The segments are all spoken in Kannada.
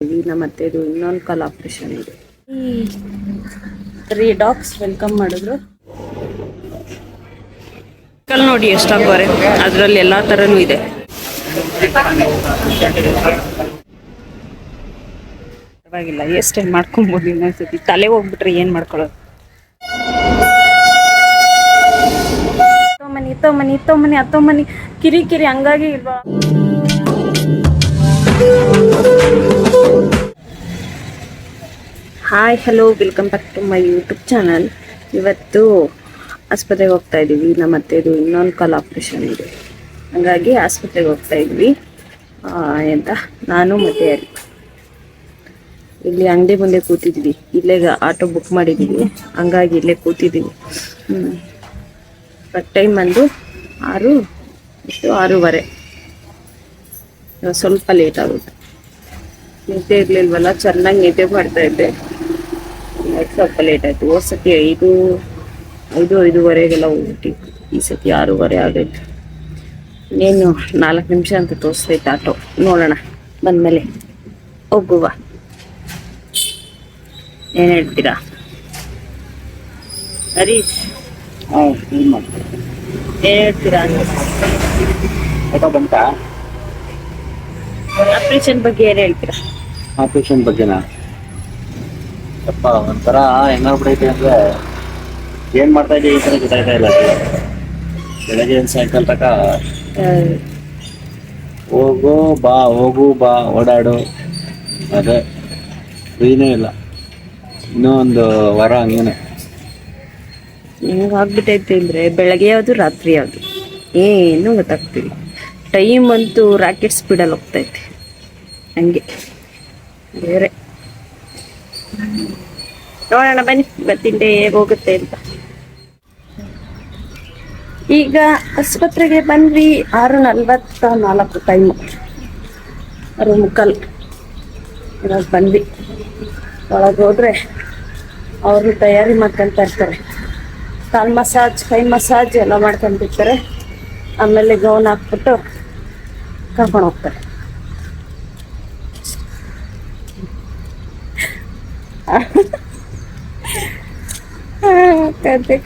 ಮತ್ತೆ ಇದು ಇನ್ನೊಂದು ಕಾಲ್ ಆಪರೇಷನ್ ಇದೆ. 3 ಡಾಗ್ಸ್ ವೆಲ್ಕಮ್ ಮಾಡಿದ್ರು. ಕಲ್ ನೋಡಿ ಎಷ್ಟಾಗ್ಬಾರೆ, ಅದರಲ್ಲಿ ಎಲ್ಲಾ ತರನೂ ಇದೆ. ಪರವಾಗಿಲ್ಲ, ಎಷ್ಟೇ ಮಾಡ್ಕೊಬೋದು. ಇನ್ನೊಂದ್ಸತಿ ತಲೆ ಹೋಗ್ಬಿಟ್ರೆ ಏನ್ ಮಾಡ್ಕೊಳ್ಳೋದು. ಇತ್ತೊಮ್ಮನಿ ಹತ್ತೊಮ್ಮನಿ ಕಿರಿ ಹಂಗಾಗಿ ಇಲ್ವಾ. Hi hello, welcome back to my YouTube channel. ಇವತ್ತು ಆಸ್ಪತ್ರೆಗೆ ಹೋಗ್ತಾ ಇದ್ದೀವಿ. ನಮ್ಮತ್ತೆ ಇದು ಇನ್ನೊಂದು ಕಾಲ್ ಆಪ್ರೇಷನ್ ಇದೆ, ಹಂಗಾಗಿ ಆಸ್ಪತ್ರೆಗೆ ಹೋಗ್ತಾ ಇದ್ವಿ. ಎಂತ ನಾನು ಮತ್ತೆ ಇಲ್ಲಿ ಅಂಗಡಿ ಮುಂದೆ ಕೂತಿದ್ವಿ. ಇಲ್ಲೇ ಆಟೋ ಬುಕ್ ಮಾಡಿದ್ದೀವಿ, ಹಂಗಾಗಿ ಇಲ್ಲೇ ಕೂತಿದ್ದೀವಿ. ಟೈಮ್ ಬಂದು 6:30. ಸ್ವಲ್ಪ ಲೇಟ್ ಆಗುತ್ತೆ. ನಿದ್ದೆ ಇರಲಿಲ್ವಲ್ಲ, ಚೆನ್ನಾಗಿ ನಿದ್ದೆ ಮಾಡ್ತಾ ಇದ್ದೆ. ಸ್ವಲ್ಪ ಲೇಟ್ ಆಯಿತು. ಹೋದ ಸತಿ 5:05 ಹೋಗ್ಬಿಟ್ಟಿತ್ತು. ಈ ಸತಿ 6:30 ಆಗೈತೆ. ಇನ್ನೇನು 4 ನಿಮಿಷ ಅಂತ ತೋರಿಸ್ತೈತೆ ಆಟೋ. ನೋಡೋಣ ಬಂದಮೇಲೆ ಹೋಗುವ. ಏನು ಹೇಳ್ತೀರಾ ಹರೀಶ್? ಏನು ಹೇಳ್ತೀರಾ? ಆಪರೇಷನ್ ಬಗ್ಗೆ ಏನು ಹೇಳ್ತೀರಾ? ಆಪರೇಷನ್ ಬಗ್ಗೆನಾ? ಯಪ್ಪ, ಒಂಥರ ಹೆಂಗಾಗ್ಬಿಡೈತೆ ಅಂದ್ರೆ ಏನ್ ಮಾಡ್ತಾ ಇದ್ದೀವಿ ಈ ತರ ಗೊತ್ತಾಯ್ತಾ ಇಲ್ಲ. ಬೆಳಗ್ಗೆ ಸಾಯಂಕಾಲ ತನಕ ಹೋಗು ಬಾ ಓಡಾಡು, ಅದೇ ಫ್ರೀನೇ ಇಲ್ಲ. ಇನ್ನೂ ಒಂದು ವಾರ ಹಂಗೇನೆ. ಹೆಂಗೆ ಆಗ್ಬಿಟ್ಟೈತೆ ಅಂದರೆ ಬೆಳಗ್ಗೆ ಯಾವುದು ರಾತ್ರಿ ಯಾವುದು ಏನು ಗೊತ್ತಾಗ್ತಿಲ್ಲ. ಟೈಮ್ ಅಂತೂ ರಾಕೆಟ್ ಸ್ಪೀಡಲ್ಲಿ ಹೋಗ್ತೈತೆ. ಹಂಗೆ ಬೇರೆ ನೋಡೋಣ ಬನ್ನಿ, ಬರ್ತಿಂಡೆ ಹೇಗೆ ಹೋಗುತ್ತೆ ಅಂತ. ಈಗ ಆಸ್ಪತ್ರೆಗೆ ಬಂದ್ವಿ. 6:44 ಟೈಮು, 6:45 ಇವಾಗ ಬಂದ್ವಿ. ಒಳಗೆ ಹೋದ್ರೆ ಅವರು ತಯಾರಿ ಮಾಡ್ಕೊತಾ ಇರ್ತಾರೆ. ಕಾಲು ಮಸಾಜ್, ಕೈ ಮಸಾಜ್ ಎಲ್ಲ ಮಾಡ್ಕೊಂತಿರ್ತಾರೆ. ಆಮೇಲೆ ಗೌನ್ ಹಾಕ್ಬಿಟ್ಟು ಕರ್ಕೊಂಡು ಹೋಗ್ತಾರೆ.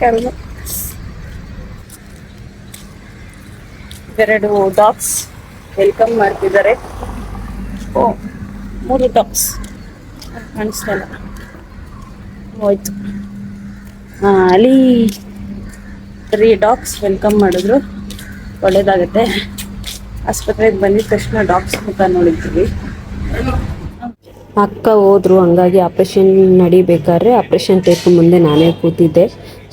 ಕರ್ದು 2 ಡಾಗ್ಸ್ ವೆಲ್ಕಮ್ ಮಾಡ್ತಿದ್ದಾರೆ. 3 ಡಾಗ್ಸ್ ಕಾಣಿಸ್ತಲ್ಲ, ಹೋಯ್ತು. ಅಲ್ಲಿ 3 ಡಾಗ್ಸ್ ವೆಲ್ಕಮ್ ಮಾಡಿದ್ರು. ಒಳ್ಳೇದಾಗುತ್ತೆ. ಆಸ್ಪತ್ರೆಗೆ ಬಂದಿದ ತಕ್ಷಣ ಡಾಗ್ಸ್ ಮುಖ ನೋಡಿದ್ವಿ. ಅಕ್ಕ ಹೋದ್ರು, ಹಂಗಾಗಿ ಆಪ್ರೇಷನ್ ನಡಿಬೇಕಾದ್ರೆ ಆಪ್ರೇಷನ್ ಥಿಯೇಟ್ರ್ ಮುಂದೆ ನಾನೇ ಕೂತಿದ್ದೆ.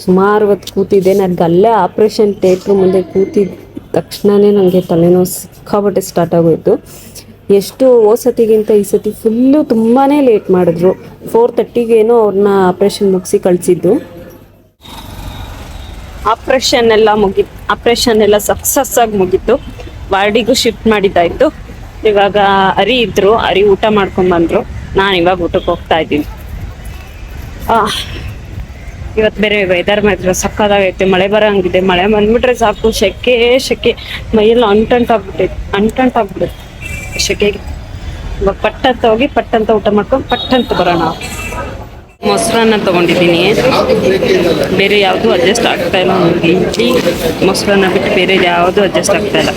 ಸುಮಾರು ಹೊತ್ತು ಕೂತಿದ್ದೆ. ನನಗೆ ಅಲ್ಲೇ ಆಪ್ರೇಷನ್ ಥಿಯೇಟ್ರ್ ಮುಂದೆ ಕೂತಿದ್ದ ತಕ್ಷಣವೇ ನನಗೆ ತಲೆನೋವು ಸಿಕ್ಕಾಬಟ್ಟೆ ಸ್ಟಾರ್ಟ್ ಆಗೋಯಿತು. ಎಷ್ಟು ಸತಿಗಿಂತ ಈ ಸತಿ ಫುಲ್ಲು ತುಂಬಾ ಲೇಟ್ ಮಾಡಿದ್ರು. 4:30ಗೇನೋ ಅವ್ರನ್ನ ಆಪ್ರೇಷನ್ ಮುಗಿಸಿ ಕಳಿಸಿದ್ದು. ಆಪ್ರೇಷನ್ ಎಲ್ಲ ಸಕ್ಸಸ್ ಆಗಿ ಮುಗೀತು. ವಾರ್ಡಿಗೂ ಶಿಫ್ಟ್ ಮಾಡಿದ್ದಾಯಿತು. ಇವಾಗ ಹರಿ ಇದ್ರು, ಹರಿ ಊಟ ಮಾಡ್ಕೊಂಡ್ಬಂದ್ರು. ನಾನು ಇವಾಗ ಊಟಕ್ಕೆ ಹೋಗ್ತಾ ಇದ್ದೀನಿ. ಇವತ್ತು ಬೇರೆ ವೆದರ್ ಮಾತ್ರ ಸಕ್ಕದಾಗೈತೆ. ಮಳೆ ಬರೋಂಗಿದೆ. ಮಳೆ ಬಂದ್ಬಿಟ್ರೆ ಸಾಕು, ಸೆಕೆ ಮೈಯೆಲ್ಲ ಅಂಟಂಟಾಗ್ಬಿಡುತ್ತೆ ಸೆಕೆಗೆ. ಇವಾಗ ಪಟ್ಟಂತ ಹೋಗಿ ಪಟ್ಟಂತ ಊಟ ಮಾಡ್ಕೊಂಡು ಪಟ್ಟಂತ ಬರೋಣ. ಮೊಸರನ್ನ ತೊಗೊಂಡಿದ್ದೀನಿ. ಬೇರೆ ಯಾವುದು ಅಡ್ಜಸ್ಟ್ ಆಗ್ತಾ ಇಲ್ಲ ನನಗೆ. ಇಡ್ಲಿ ಮೊಸರನ್ನ ಬಿಟ್ಟು ಬೇರೆ ಯಾವುದು ಅಡ್ಜಸ್ಟ್ ಆಗ್ತಾ ಇಲ್ಲ.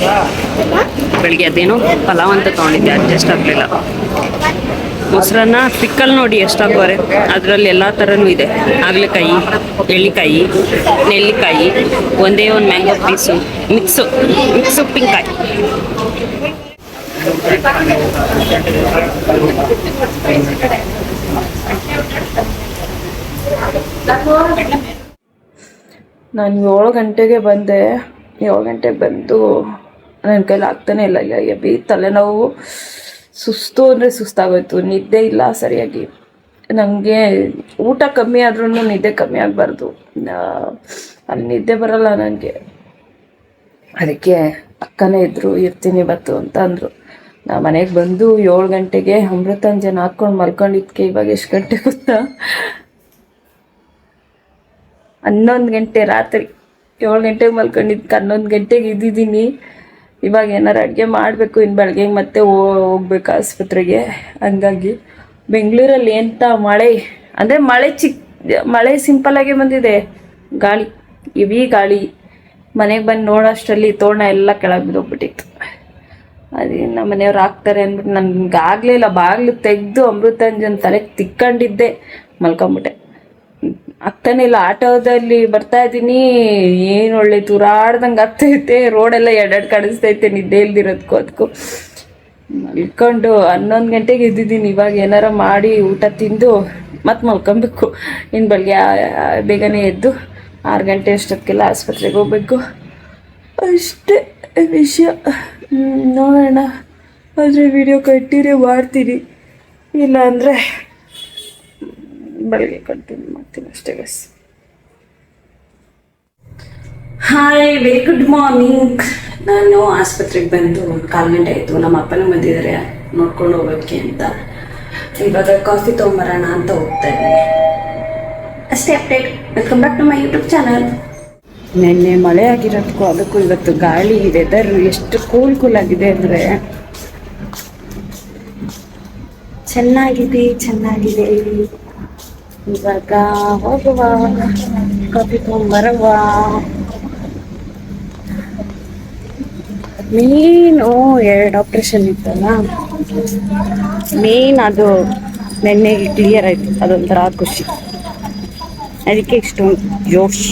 ಬೆಳಿಗ್ಗೆ ಅದೇನೋ ಪಲಾವ್ ಅಂತ ತೊಗೊಂಡಿದ್ದೆ, ಅಡ್ಜಸ್ಟ್ ಆಗಲಿಲ್ಲ. ಮೊಸರನ್ನ ಪಿಕ್ಕಲ್ ನೋಡಿ ಎಷ್ಟಾಗ್ಬಾರೆ, ಅದರಲ್ಲಿ ಎಲ್ಲ ಥರನೂ ಇದೆ. ಹಾಗಲಕಾಯಿ, ಎಳ್ಳಿಕಾಯಿ, ನೆಲ್ಲಿಕಾಯಿ, ಒಂದೇ ಒಂದು ಮ್ಯಾಂಗೋ ಪೀಸು, ಮಿಕ್ಸ್ ಉಪ್ಪಿನಕಾಯಿ. ನಾನು 7 ಗಂಟೆಗೆ ಬಂದೆ. 7 ಗಂಟೆಗೆ ಬಂದು ನನ್ನ ಕೈಲಿ ಆಗ್ತಾನೆ ಇಲ್ಲ. ಎಬಿ ತಲೆನೋವು, ಸುಸ್ತು ಅಂದರೆ ಸುಸ್ತಾಗೋಯ್ತು. ನಿದ್ದೆ ಇಲ್ಲ ಸರಿಯಾಗಿ. ನನಗೆ ಊಟ ಕಮ್ಮಿ ಆದ್ರೂ ನಿದ್ದೆ ಕಮ್ಮಿ ಆಗಬಾರ್ದು. ಅಲ್ಲಿ ನಿದ್ದೆ ಬರಲ್ಲ ನನಗೆ. ಅದಕ್ಕೆ ಅಕ್ಕನೇ ಇರ್ತೀನಿ ಇವತ್ತು ಅಂತ ಅಂದರು. ನಾ ಮನೆಗೆ ಬಂದು 7 ಗಂಟೆಗೆ ಅಮೃತಾಂಜನ್ ಹಾಕ್ಕೊಂಡು ಮಲ್ಕೊಂಡಿದ್ದಕ್ಕೆ ಇವಾಗ ಎಷ್ಟು ಗಂಟೆ ಗೊತ್ತಾ? 11 ಗಂಟೆ ರಾತ್ರಿ. 7 ಗಂಟೆಗೆ ಮಲ್ಕೊಂಡಿದ್ದಕ್ಕೆ 11 ಗಂಟೆಗೆ ಇದ್ದಿದ್ದೀನಿ. ಇವಾಗ ಏನಾರು ಅಡುಗೆ ಮಾಡಬೇಕು, ಇನ್ನು ಬೆಳಗ್ಗೆ ಮತ್ತೆ ಹೋಗ್ಬೇಕು ಆಸ್ಪತ್ರೆಗೆ. ಹಂಗಾಗಿ ಬೆಂಗಳೂರಲ್ಲಿ ಎಂಥ ಮಳೆ ಅಂದರೆ ಮಳೆ ಸಿಂಪಲ್ಲಾಗೆ ಬಂದಿದೆ. ಗಾಳಿ ಇವಿ ಗಾಳಿ. ಮನೆಗೆ ಬಂದು ನೋಡೋಷ್ಟರಲ್ಲಿ ತೋರಣ ಎಲ್ಲ ಕೆಳಗೆ ಬಿದ್ದೋಗ್ಬಿಟ್ಟಿತ್ತು. ಅದೇ ನಮ್ಮ ಮನೆಯವ್ರು ಹಾಕ್ತಾರೆ ಅಂದ್ಬಿಟ್ಟು ನನ್ಗೆ ಆಗಲಿಲ್ಲ. ಬಾಗಿಲು ತೆಗೆದು ಅಮೃತಾಂಜನ್ ತಲೆಗೆ ತಿಕ್ಕೊಂಡಿದ್ದೆ, ಮಲ್ಕೊಂಬಿಟ್ಟೆ. ಆಗ್ತಾನೆ ಇಲ್ಲ. ಆಟೋದಲ್ಲಿ ಬರ್ತಾ ಇದ್ದೀನಿ, ಏನು ಒಳ್ಳೆ ತೂರಾಡ್ದಂಗೆ ಆಗ್ತೈತೆ. ರೋಡೆಲ್ಲ ಎರಡೆರಡು ಕಾಣಿಸ್ತೈತೆ, ನಿದ್ದೆ ಇಲ್ದಿರೋದಕ್ಕೂ ಅದಕ್ಕೂ. ಮಲ್ಕೊಂಡು 11 ಗಂಟೆಗೆ ಎದ್ದಿದ್ದೀನಿ. ಇವಾಗ ಏನಾರ ಮಾಡಿ ಊಟ ತಿಂದು ಮತ್ತೆ ಮಲ್ಕೊಬೇಕು. ಇನ್ನು ಬೆಳಗ್ಗೆ ಬೇಗನೆ ಎದ್ದು 6 ಗಂಟೆ ಅಷ್ಟೊತ್ತಿಗೆಲ್ಲ ಆಸ್ಪತ್ರೆಗೆ ಹೋಗ್ಬೇಕು. ಅಷ್ಟೇ ವಿಷಯ. ನೋಡೋಣ, ಆದರೆ ವಿಡಿಯೋ ಕಂಟಿನ್ಯೂ ಮಾಡ್ತೀನಿ, ಇಲ್ಲ ಅಂದರೆ ಬೆಳಗ್ಗೆ ಕಂಟಿನ್ಯೂ ಮಾಡ್ತೀನಿ ಅಷ್ಟೇ guys. Hi, very good morning. ನಾನು ಆಸ್ಪತ್ರೆಗೆ ಬಂದು 1/4 ಗಂಟೆ ಆಯಿತು. ನಮ್ಮ ಅಪ್ಪನೂ ಬಂದಿದ್ದಾರೆ ನೋಡ್ಕೊಂಡು ಹೋಗೋಕ್ಕೆ ಅಂತ. ಇವಾಗ ಕಾಫಿ ತೊಗೊಂಬರೋಣ ಅಂತ ಹೋಗ್ತಾ ಇದ್ದೀನಿ. ಅಷ್ಟೇ update. Welcome back to my YouTube channel. ನಿನ್ನೆ ಮಳೆ ಆಗಿರೋದಕ್ಕೂ ಅದಕ್ಕೂ ಇವತ್ತು ಗಾಳಿ ವೆದರ್ ಎಷ್ಟು ಕೂಲ್ ಆಗಿದೆ ಅಂದರೆ ಚೆನ್ನಾಗಿದೆ. ಇವಾಗ ಹೋಗುವ, ಕಾಫಿ ತೊಗೊಂಬರುವ. ಮೇನು 2 ಆಪ್ರೇಷನ್ ಇತ್ತಲ್ಲ, ಮೇನ್ ಅದು ನೆನ್ನೆಗೆ ಕ್ಲಿಯರ್ ಆಯಿತು. ಅದೊಂಥರ ಖುಷಿ, ಅದಕ್ಕೆ ಇಷ್ಟೊಂದು ಜೋಶ್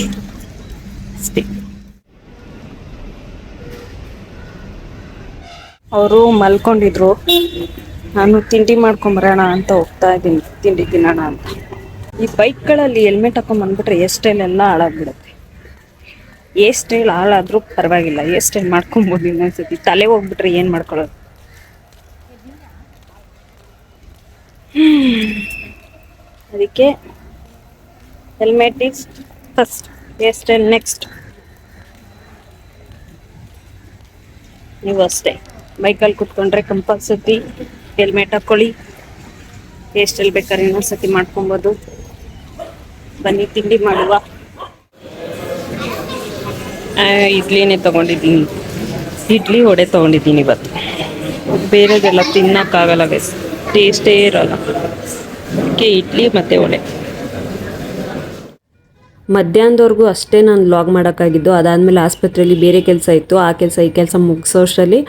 ಅಷ್ಟೇ. ಅವರು ಮಲ್ಕೊಂಡಿದ್ರು, ನಾನು ತಿಂಡಿ ಮಾಡ್ಕೊಂಬರೋಣ ಅಂತ ಹೋಗ್ತಾ ಇದ್ದೀನಿ, ತಿಂಡಿ ತಿನ್ನೋಣ ಅಂತ. ಈ ಬೈಕ್ಗಳಲ್ಲಿ ಹೆಲ್ಮೆಟ್ ಹಾಕೊಂಡ್ಬಂದ್ಬಿಟ್ರೆ ಹೇರ್ ಸ್ಟೈಲ್ ಎಲ್ಲ ಹಾಳಾಗ್ಬಿಡುತ್ತೆ. ಹೇರ್ ಸ್ಟೈಲ್ ಹಾಳಾದ್ರೂ ಪರವಾಗಿಲ್ಲ, ಹೇರ್ ಸ್ಟೈಲ್ ಮಾಡ್ಕೊಬೋದು. ಇನ್ನೊಂದ್ಸತಿ ತಲೆ ಹೋಗ್ಬಿಟ್ರೆ ಏನು ಮಾಡ್ಕೊಳ್ಳೋದು. ಅದಕ್ಕೆ helmet is first, hair style next. ನೀವು ಅಷ್ಟೇ, ಬೈಕಲ್ಲಿ ಕುತ್ಕೊಂಡ್ರೆ ಕಂಪಲ್ಸರಿ ಹೆಲ್ಮೆಟ್ ಹಾಕ್ಕೊಳ್ಳಿ. ಹೇರ್ ಸ್ಟೈಲ್ ಬೇಕಾದ್ರೆ ಇನ್ನೊಂದ್ಸತಿ ಮಾಡ್ಕೊಬೋದು. ಬನ್ನಿ ತಿಂಡಿ ಮಾಡುವ. ಇಡ್ಲಿನೇ ತೊಗೊಂಡಿದ್ದೀನಿ, ಇಡ್ಲಿ ವಡೆ ತೊಗೊಂಡಿದ್ದೀನಿ ಇವತ್ತು. ಬೇರೆದೆಲ್ಲ ತಿನ್ನೋಕ್ಕಾಗಲ್ಲ ಗೈಸ್, ಟೇಸ್ಟೇ ಇರೋಲ್ಲ. ಅದಕ್ಕೆ ಇಡ್ಲಿ ಮತ್ತು ವಡೆ. ಮಧ್ಯಾಹ್ನದವರೆಗೂ ಅಷ್ಟೇ ನಾನು ವ್ಲಾಗ್ ಮಾಡೋಕ್ಕಾಗಿದ್ದು. ಅದಾದಮೇಲೆ ಆಸ್ಪತ್ರೆಯಲ್ಲಿ ಬೇರೆ ಕೆಲಸ ಇತ್ತು. ಆ ಕೆಲಸ ಈ ಕೆಲಸ ಮುಗಿಸೋಷ್ಟರಲ್ಲಿ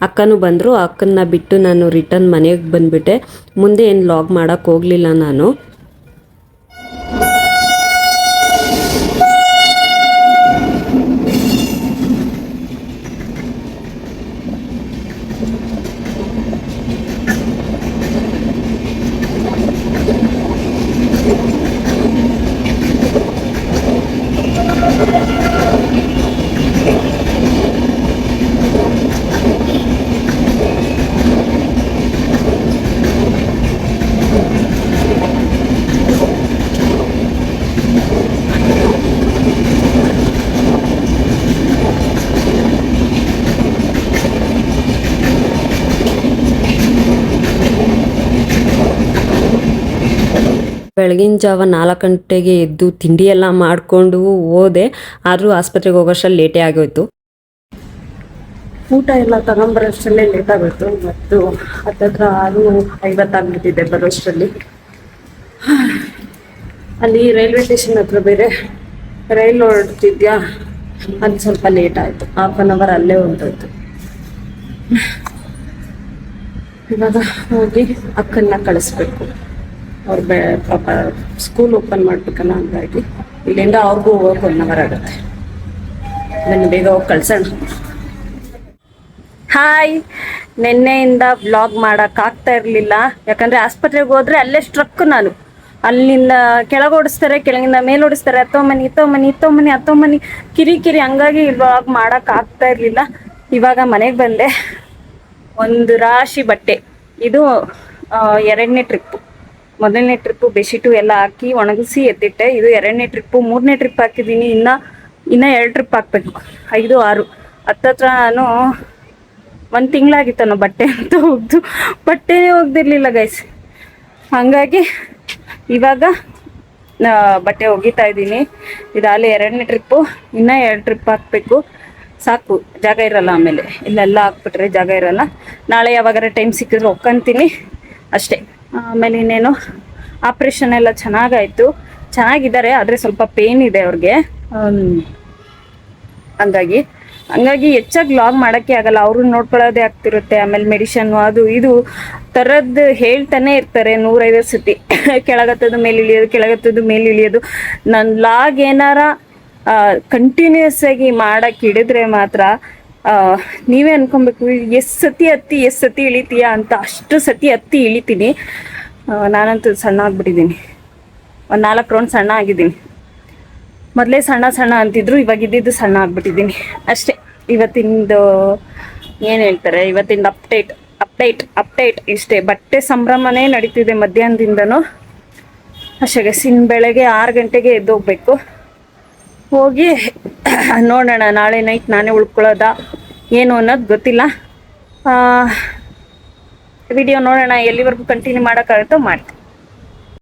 ಅಕ್ಕನೂ ಬಂದರು. ಅಕ್ಕನ್ನ ಬಿಟ್ಟು ನಾನು ರಿಟರ್ನ್ ಮನೆಗೆ ಬಂದುಬಿಟ್ಟೆ. ಮುಂದೆ ಏನು ವ್ಲಾಗ್ ಮಾಡೋಕ್ಕೆ ಹೋಗಲಿಲ್ಲ ನಾನು. ಬೆಳಗಿನ ಜಾವ 4 ಗಂಟೆಗೆ ಎದ್ದು ತಿಂಡಿ ಎಲ್ಲ ಮಾಡಿಕೊಂಡು ಹೋದೆ. ಆದರೂ ಆಸ್ಪತ್ರೆಗೆ ಹೋಗೋಷ್ಟರಲ್ಲಿ ಲೇಟೇ ಆಗೋಯ್ತು. ಊಟ ಎಲ್ಲ ತಗೊಂಬರೋಷ್ಟರಲ್ಲೇ ಲೇಟ್ ಆಗೋಯ್ತು. ಮತ್ತು ಹತ್ತತ್ರ 6:50 ಆಗ್ಬಿಟ್ಟಿದೆ ಬರೋಷ್ಟರಲ್ಲಿ. ಅಲ್ಲಿ ರೈಲ್ವೆ ಸ್ಟೇಷನ್ ಹತ್ರ ಬೇರೆ ರೈಲ್ ಹೊರಡ್ತಿದ್ಯಾ, ಅದು ಸ್ವಲ್ಪ ಲೇಟ್ ಆಯಿತು. 1/2 ಅವರ್ ಅಲ್ಲೇ ಹೊರಟೋಯ್ತು. ಇವಾಗ ಹೋಗಿ ಅಕ್ಕನ್ನ ಕಳಿಸ್ಬೇಕು. ಅವ್ರು ಪಾಪ ಸ್ಕೂಲ್ ಓಪನ್ ಮಾಡ್ಬೇಕಲ್ಲ, ಹಂಗಾಗಿ ಇಲ್ಲಿಂದ ಅವ್ರಿಗೂ ಹೋಗೋಕೆ 1 ಅವರ್ ಆಗುತ್ತೆ. ನನ್ನ ಬೇಗ ಹೋಗಿ ಕಳ್ಸೋಣ. ಹಾಯ್, ನಿನ್ನೆಯಿಂದ ವ್ಲಾಗ್ ಮಾಡೋಕ್ಕಾಗ್ತಾ ಇರಲಿಲ್ಲ. ಯಾಕಂದರೆ ಆಸ್ಪತ್ರೆಗೆ ಹೋದರೆ ಅಲ್ಲೇ ಸ್ಟ್ರಕ್. ನಾನು ಅಲ್ಲಿಂದ ಕೆಳಗೆ ಓಡಿಸ್ತಾರೆ, ಕೆಳಗಿಂದ ಮೇಲೆ ಓಡಿಸ್ತಾರೆ, ಹತ್ತೊಮ್ಮನಿ ಕಿರಿ. ಹಂಗಾಗಿ ವ್ಲಾಗ್ ಮಾಡೋಕ್ಕಾಗ್ತಾ ಇರಲಿಲ್ಲ. ಇವಾಗ ಮನೆಗೆ ಬಂದೆ. ಒಂದು ರಾಶಿ ಬಟ್ಟೆ. ಇದು 2ನೇ ಟ್ರಿಪ್ಪು. 1ನೇ ಟ್ರಿಪ್ಪು ಬೆಡ್ಶೀಟು ಎಲ್ಲ ಹಾಕಿ ಒಣಗಿಸಿ ಎತ್ತಿಟ್ಟೆ. ಇದು 2ನೇ ಟ್ರಿಪ್ಪು. 3ನೇ ಟ್ರಿಪ್ ಹಾಕಿದ್ದೀನಿ. ಇನ್ನು 2 ಟ್ರಿಪ್ ಹಾಕ್ಬೇಕು. 5, 6 ಹತ್ತತ್ರ ನಾನು 1 ತಿಂಗಳಾಗಿತ್ತು ಬಟ್ಟೆ ಅಂತ ಹೋಗ್ದು. ಬಟ್ಟೆನೇ ಹೋಗ್ದಿರ್ಲಿಲ್ಲ ಗೈಸ್. ಹಾಗಾಗಿ ಇವಾಗ ಬಟ್ಟೆ ಒಗಿತಾ ಇದ್ದೀನಿ. ಇದಾಗಲೇ 2ನೇ ಟ್ರಿಪ್ಪು. ಇನ್ನೂ 2 ಟ್ರಿಪ್ ಹಾಕಬೇಕು. ಸಾಕು, ಜಾಗ ಇರಲ್ಲ. ಆಮೇಲೆ ಇಲ್ಲೆಲ್ಲ ಹಾಕ್ಬಿಟ್ರೆ ಜಾಗ ಇರಲ್ಲ. ನಾಳೆ ಯಾವಾಗಾರ ಟೈಮ್ ಸಿಕ್ಕಿದ್ರೆ ಒಕ್ಕಂತೀನಿ ಅಷ್ಟೇ. ಆಮೇಲೆ ಇನ್ನೇನು, ಆಪ್ರೇಷನ್ ಎಲ್ಲ ಚೆನ್ನಾಗಾಯಿತು, ಚೆನ್ನಾಗಿದ್ದಾರೆ. ಆದರೆ ಸ್ವಲ್ಪ ಪೇನ್ ಇದೆ ಅವ್ರಿಗೆ. ಹಂಗಾಗಿ ಹೆಚ್ಚಾಗಿ ಲಾಗ್ ಮಾಡೋಕ್ಕೆ ಆಗಲ್ಲ, ಅವ್ರನ್ನ ನೋಡ್ಕೊಳ್ಳೋದೇ ಆಗ್ತಿರುತ್ತೆ. ಆಮೇಲೆ ಮೆಡಿಷನ್ನು ಅದು ಇದು ಥರದ್ದು ಹೇಳ್ತಾನೆ ಇರ್ತಾರೆ 150 ಸತಿ. ಕೆಳಗತ್ತದು ಮೇಲೆ ಇಳಿಯೋದು, ಕೆಳಗತ್ತದು ಮೇಲೆ ಇಳಿಯೋದು. ನನ್ನ ಲಾಗ್ ಏನಾರ ಕಂಟಿನ್ಯೂಸ್ ಆಗಿ ಮಾಡಕ್ಕೆ ಹಿಡಿದ್ರೆ ಮಾತ್ರ ನೀವೇ ಅನ್ಕೊಬೇಕು, ಎಷ್ಟು ಸತಿ ಇಳಿತೀಯಾ ಅಂತ. ಅಷ್ಟು ಸತಿ ಹತ್ತಿ ಇಳಿತೀನಿ. ನಾನಂತೂ ಸಣ್ಣ ಆಗ್ಬಿಟ್ಟಿದ್ದೀನಿ, ಒಂದು 4 ರೌಂಡ್ ಸಣ್ಣ ಆಗಿದ್ದೀನಿ. ಮೊದಲೇ ಸಣ್ಣ ಅಂತಿದ್ರು, ಇವಾಗ ಇದ್ದಿದ್ದು ಸಣ್ಣ ಆಗ್ಬಿಟ್ಟಿದ್ದೀನಿ ಅಷ್ಟೇ. ಇವತ್ತಿಂದು ಏನು ಹೇಳ್ತಾರೆ, ಇವತ್ತಿಂದ ಅಪ್ಡೇಟ್ ಇಷ್ಟೇ. ಬಟ್ಟೆ ಸಂಭ್ರಮನೇ ನಡೀತಿದೆ ಮಧ್ಯಾಹ್ನದಿಂದನೂ. ಅಷ್ಟೇ. ಬೆಳಗ್ಗೆ 6 ಗಂಟೆಗೆ ಎದ್ದೋಗ್ಬೇಕು. ಹೋಗಿ ನೋಡೋಣ ನಾಳೆ ನೈಟ್ ನಾನೇ ಉಳ್ಕೊಳ್ಳೋದಾ ಏನು ಅನ್ನೋದು ಗೊತ್ತಿಲ್ಲ. ವಿಡಿಯೋ ನೋಡೋಣ, ಎಲ್ಲಿವರೆಗೂ ಕಂಟಿನ್ಯೂ ಮಾಡೋಕ್ಕಾಗುತ್ತೋ ಮಾಡ್ತೀನಿ.